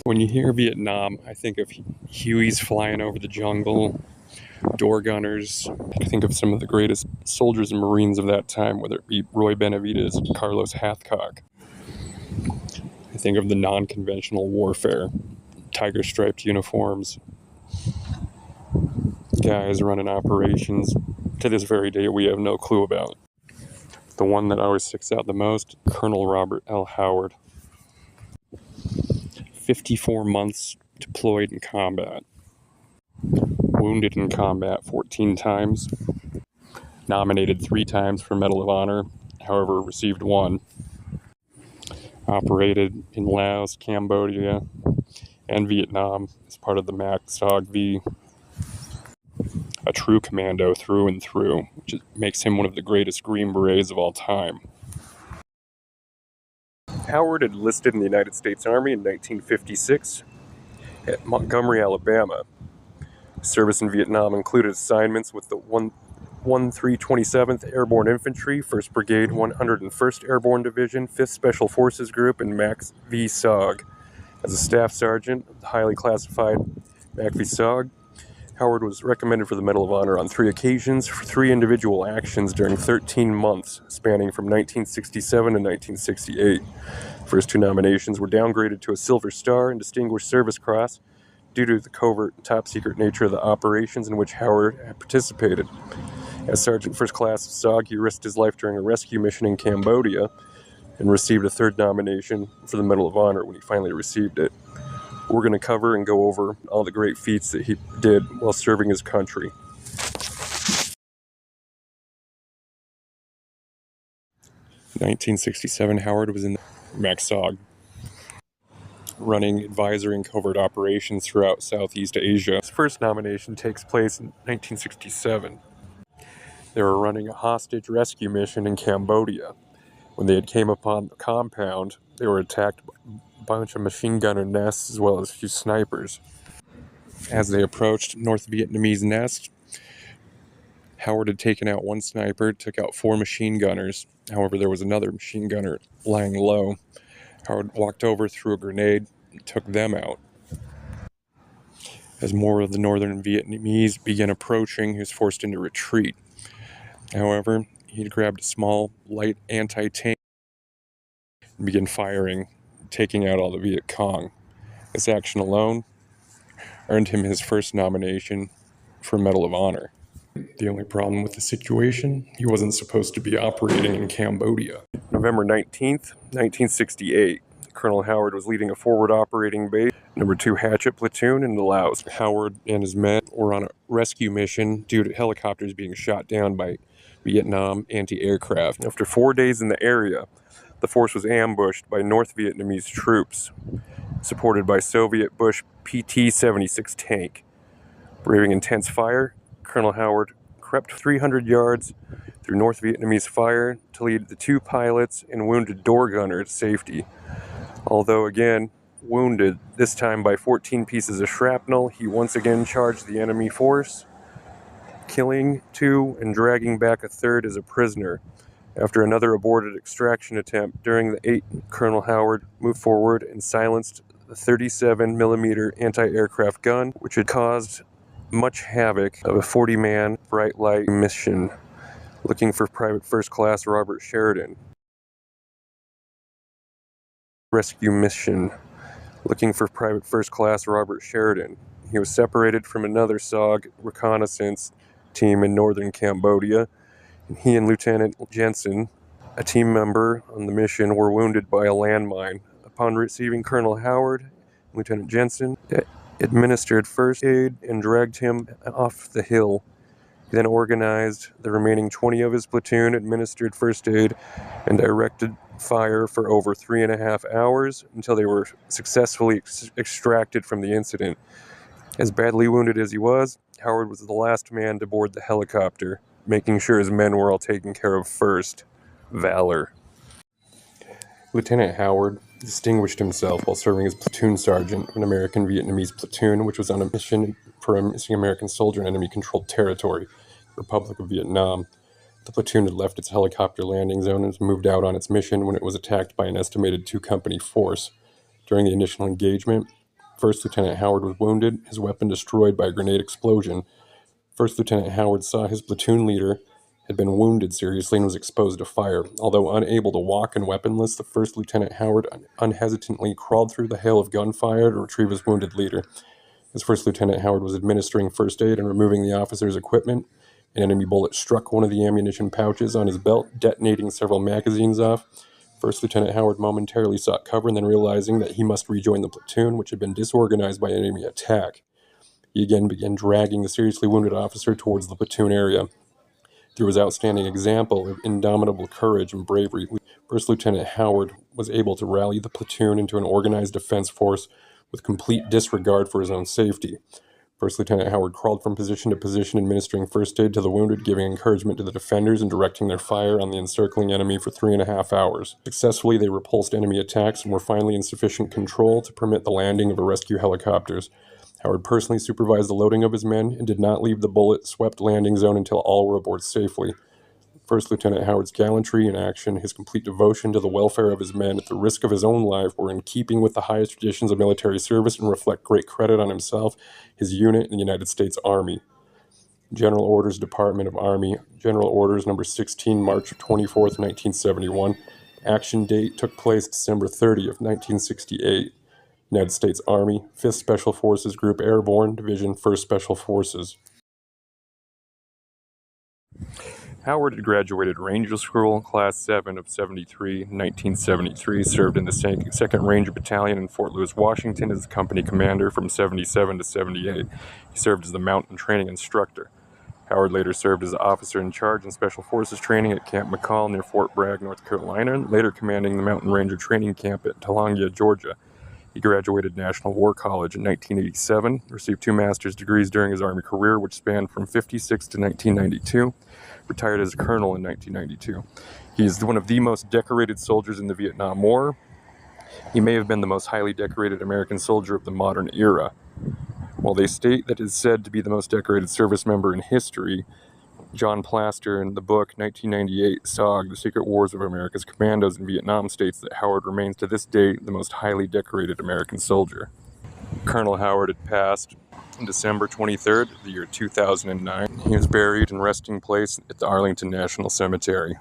When you hear Vietnam, I think of Hueys flying over the jungle, door gunners. I think of some of the greatest soldiers and Marines of that time, whether it be Roy Benavides and Carlos Hathcock. I think of the non-conventional warfare, tiger-striped uniforms, guys running operations to this very day we have no clue about. The one that always sticks out the most, Colonel Robert L. Howard. 54 months deployed in combat. Wounded in combat 14 times. Nominated 3 times for Medal of Honor, however received 1. Operated in Laos, Cambodia, and Vietnam as part of the MAC-SOG V. A true commando through and through, which makes him one of the greatest Green Berets of all time. Howard enlisted in the United States Army in 1956 at Montgomery, Alabama. Service in Vietnam included assignments with the 1327th Airborne Infantry, 1st Brigade, 101st Airborne Division, 5th Special Forces Group, and MAC V SOG. As a staff sergeant of the highly classified MAC V SOG, Howard was recommended for the Medal of Honor on 3 occasions for 3 individual actions during 13 months, spanning from 1967 to 1968. First 2 nominations were downgraded to a Silver Star and Distinguished Service Cross due to the covert and top-secret nature of the operations in which Howard had participated. As Sergeant First Class of SOG, he risked his life during a rescue mission in Cambodia and received a 3rd nomination for the Medal of Honor when he finally received it. We're going to cover and go over all the great feats that he did while serving his country. In 1967, Howard was in the MAC-SOG, running advisory and covert operations throughout Southeast Asia. His first nomination takes place in 1967. They were running a hostage rescue mission in Cambodia. When they came upon the compound, they were attacked by a bunch of machine gunner nests as well as a few snipers. As they approached North Vietnamese nest, Howard had taken out 1 sniper, took out 4 machine gunners. However, there was another machine gunner lying low. Howard walked over, threw a grenade, and took them out. As more of the northern Vietnamese began approaching, he was forced into retreat. However, he grabbed a small, light anti-tank and began firing, taking out all the Viet Cong. This action alone earned him his first nomination for Medal of Honor. The only problem with the situation, he wasn't supposed to be operating in Cambodia. November 19th, 1968, Colonel Howard was leading a forward operating base, number 2 Hatchet Platoon in Laos. Howard and his men were on a rescue mission due to helicopters being shot down by Vietnam anti-aircraft. After 4 days in the area, the force was ambushed by North Vietnamese troops, supported by Soviet Bush PT-76 tank. Braving intense fire, Colonel Howard crept 300 yards through North Vietnamese fire to lead the 2 pilots and wounded door gunner to safety. Although again wounded, this time by 14 pieces of shrapnel, he once again charged the enemy force, killing 2 and dragging back a 3rd as a prisoner. After another aborted extraction attempt during the 8th, Colonel Howard moved forward and silenced the 37mm anti-aircraft gun, which had caused much havoc of a 40-man bright light mission looking for Private First Class Robert Sheridan. Rescue mission looking for Private First Class Robert Sheridan. He was separated from another SOG reconnaissance team in northern Cambodia. He and Lieutenant Jensen, a team member on the mission, were wounded by a landmine. Upon receiving Colonel Howard, Lieutenant Jensen administered first aid and dragged him off the hill. He then organized the remaining 20 of his platoon, administered first aid, and directed fire for over 3.5 hours until they were successfully extracted from the incident. As badly wounded as he was, Howard was the last man to board the helicopter, making sure his men were all taken care of first. Valor. Lieutenant Howard distinguished himself while serving as platoon sergeant of an American Vietnamese platoon, which was on a mission for a missing American soldier in enemy-controlled territory, the Republic of Vietnam. The platoon had left its helicopter landing zone and moved out on its mission when it was attacked by an estimated 2-company force. During the initial engagement, First Lieutenant Howard was wounded, his weapon destroyed by a grenade explosion. First Lieutenant Howard saw his platoon leader had been wounded seriously and was exposed to fire. Although unable to walk and weaponless, the First Lieutenant Howard unhesitatingly crawled through the hail of gunfire to retrieve his wounded leader. As First Lieutenant Howard was administering first aid and removing the officer's equipment, an enemy bullet struck one of the ammunition pouches on his belt, detonating several magazines off. First Lieutenant Howard momentarily sought cover and then realizing that he must rejoin the platoon, which had been disorganized by enemy attack. He again began dragging the seriously wounded officer towards the platoon area. Through his outstanding example of indomitable courage and bravery, First Lieutenant Howard was able to rally the platoon into an organized defense force with complete disregard for his own safety. First Lieutenant Howard crawled from position to position, administering first aid to the wounded, giving encouragement to the defenders, and directing their fire on the encircling enemy for 3.5 hours. Successfully, they repulsed enemy attacks and were finally in sufficient control to permit the landing of rescue helicopters. Howard personally supervised the loading of his men and did not leave the bullet-swept landing zone until all were aboard safely. First Lieutenant Howard's gallantry in action, his complete devotion to the welfare of his men at the risk of his own life, were in keeping with the highest traditions of military service and reflect great credit on himself, his unit, and the United States Army. General Orders, Department of Army, General Orders Number 16, March 24th, 1971. Action date took place December 30th, 1968. United States Army, 5th Special Forces Group Airborne Division, 1st Special Forces. Howard had graduated Ranger School, Class 7 of 73, 1973, served in the 2nd Ranger Battalion in Fort Lewis, Washington as company commander from 77 to 78. He served as the mountain training instructor. Howard later served as officer in charge in Special Forces training at Camp McCall near Fort Bragg, North Carolina, later commanding the Mountain Ranger Training Camp at Talongia, Georgia. He graduated National War College in 1987, received 2 master's degrees during his Army career, which spanned from 1956 to 1992, retired as a colonel in 1992. He is one of the most decorated soldiers in the Vietnam War. He may have been the most highly decorated American soldier of the modern era. While they state that he is said to be the most decorated service member in history, John Plaster, in the book 1998 SOG, The Secret Wars of America's Commandos in Vietnam, states that Howard remains to this day the most highly decorated American soldier. Colonel Howard had passed on December 23rd of the year 2009. He was buried in resting place at the Arlington National Cemetery.